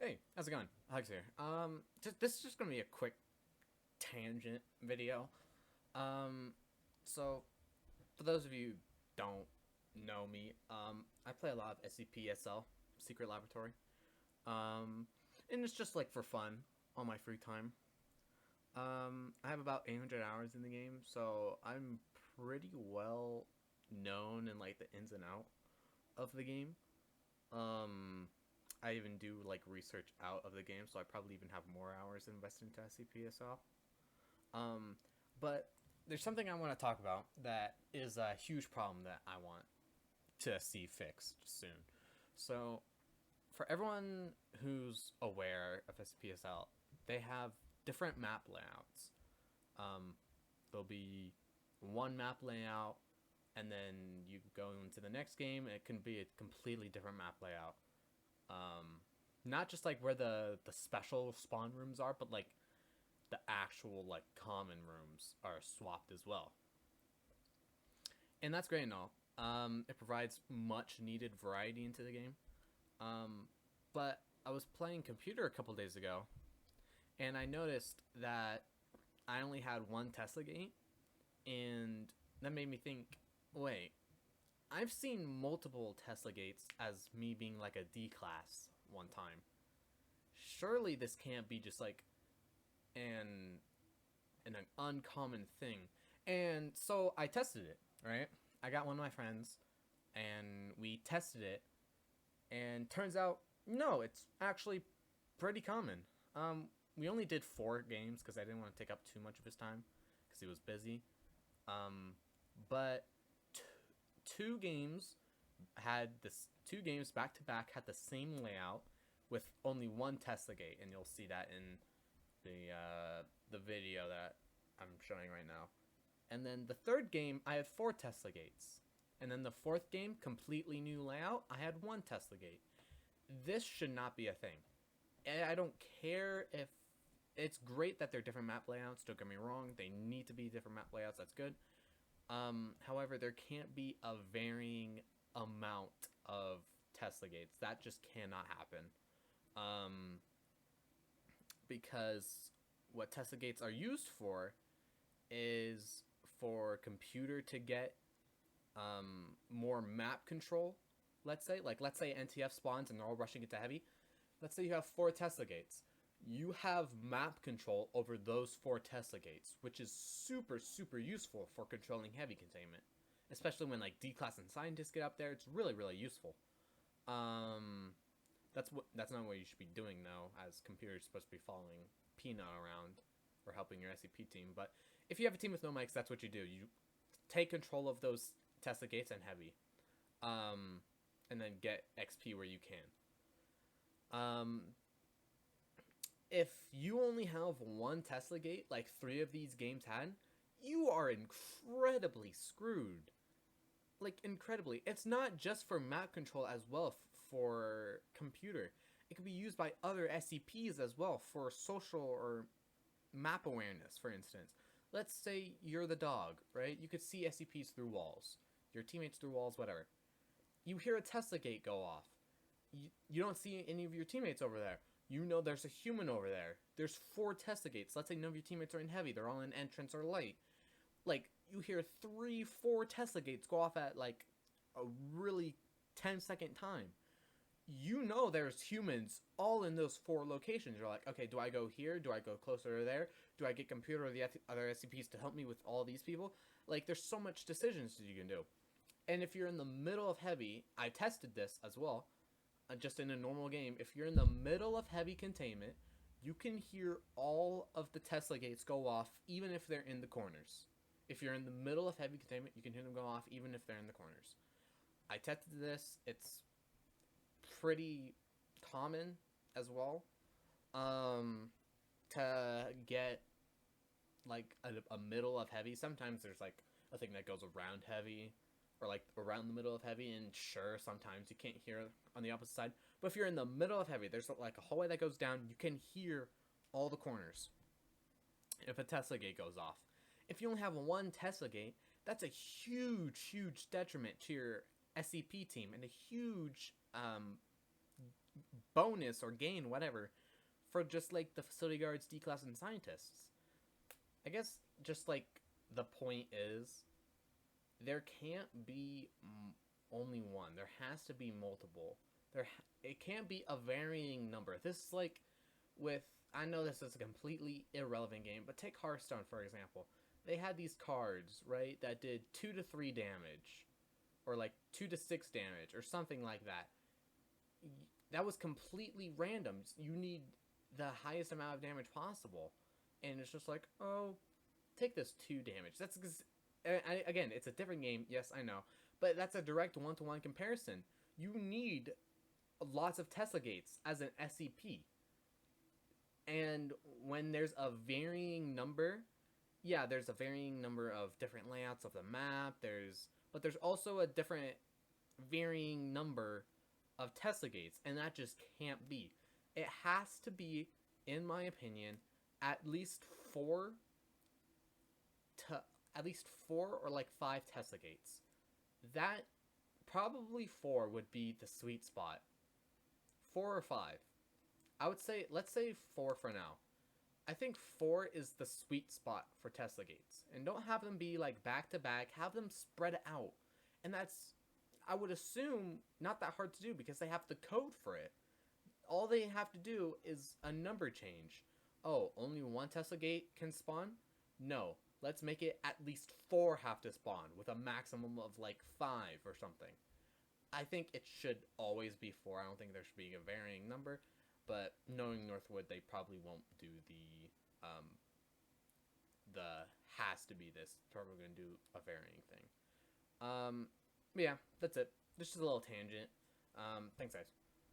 Hey, how's it going? Hugs here. This is just gonna be a quick tangent video. Um, so for those of you who don't know me, I play a lot of SCP Secret Laboratory. Um, and it's just like for fun on my free time. I have about 800 hours in the game, so I'm pretty well known in like the ins and out of the game. Um, I even do like research out of the game, so I probably even have more hours invested into SCPSL. Um, but there's something I want to talk about that is a huge problem that I want to see fixed soon. So, for everyone who's aware of SCPSL, they have different map layouts. Um, there'll be one map layout, and then you go into the next game, and it can be a completely different map layout. Um, Not just like where the special spawn rooms are, but like the actual like common rooms are swapped as well, and that's great and all. It provides much needed variety into the game. Um, but I was playing computer a couple days ago, and I noticed that I only had one Tesla gate, and that made me think, wait, I've seen multiple Tesla gates as me being like a D class one time. Surely this can't be just like an an uncommon thing. And so I tested it, right? I got one of my friends and we tested it, and turns out no, it's actually pretty common. We only did 4 games because I didn't want to take up too much of his time because he was busy. Um, but t- two games two games back to back had the same layout with only one Tesla gate, and you'll see that in the video that I'm showing right now. And then the third game, I had 4 Tesla gates. And then the fourth game, completely new layout, I had 1 Tesla gate. This should not be a thing. And I don't care if it's great that they're different map layouts. Don't get me wrong; they need to be different map layouts. That's good. However, there can't be a varying amount of Tesla gates. That just cannot happen. Um, because what Tesla gates are used for is for computer to get more map control. Let's say NTF spawns and they're all rushing into heavy. Let's say you have 4 Tesla gates. You have map control over those 4 Tesla gates, which is super useful for controlling heavy containment, especially when like D class and scientists get up there. It's really useful. Um, that's not what you should be doing though, as computers supposed to be following Peanut around or helping your SCP team. But if you have a team with no mics, that's what you do. You take control of those Tesla gates and heavy, um, and then get XP where you can. Um, if you only have one Tesla gate, like 3 of these games had, you are incredibly screwed. Like, incredibly. It's not just for map control as well, for computer. It can be used by other SCPs as well for social or map awareness, for instance. Let's say you're the dog, right? You could see SCPs through walls, your teammates through walls, whatever. You hear a Tesla gate go off. You don't see any of your teammates over there. You know there's a human over there. There's 4 Tesla gates. Let's say none of your teammates are in heavy. They're all in entrance or light. Like, you hear 4 Tesla gates go off at like a really 10-second time. You know there's humans all in those 4 locations. You're like, okay, do I go here? Do I go closer to there? Do I get computer or the other SCPs to help me with all these people? Like, there's so much decisions you can do. And if you're in the middle of heavy, I tested this as well, just in a normal game. If you're in the middle of heavy containment, you can hear all of the Tesla gates go off, even if they're in the corners. If you're in the middle of heavy containment, you can hear them go off, even if they're in the corners. I tested this. It's pretty common as well, um, to get like a middle of heavy. Sometimes there's like a thing that goes around heavy, or like around the middle of heavy, and sure, sometimes you can't hear on the opposite side. But if you're in the middle of heavy, there's like a hallway that goes down. You can hear all the corners if a Tesla gate goes off. If you only have one Tesla gate, that's a huge detriment to your SCP team, and a huge bonus or gain, whatever, for just like the facility guards, D-class, and scientists. I guess just like the point is, there can't be only one. There has to be multiple. It can't be a varying number. This is like with, I know this is a completely irrelevant game, but take Hearthstone for example. They had these cards, right, that did 2 to 3 damage, or like 2 to 6 damage, or something like that. That was completely random. You need the highest amount of damage possible, and it's just like, oh, take this 2 damage. That's again, it's a different game. Yes, I know, but that's a direct one-to-one comparison. You need lots of Tesla gates as an SCP, and when there's a varying number, yeah, there's a varying number of different layouts of the map. But there's also a different varying number of Tesla gates, and that just can't be. It has to be, in my opinion, at least 4 or like 5 Tesla gates. That probably 4 would be the sweet spot. 4 or 5. I would say, let's say 4 for now. I think 4 is the sweet spot for Tesla gates. And don't have them be like back to back, have them spread out. And that's, I would assume, not that hard to do because they have the code for it. All they have to do is a number change. Oh, only 1 Tesla gate can spawn? No, let's make it at least 4 have to spawn with a maximum of like 5 or something. I think it should always be 4. I don't think there should be a varying number. But knowing Northwood, they probably won't do the has to be this. Probably going to do a varying thing. But yeah, that's it. This is a little tangent. Thanks, guys.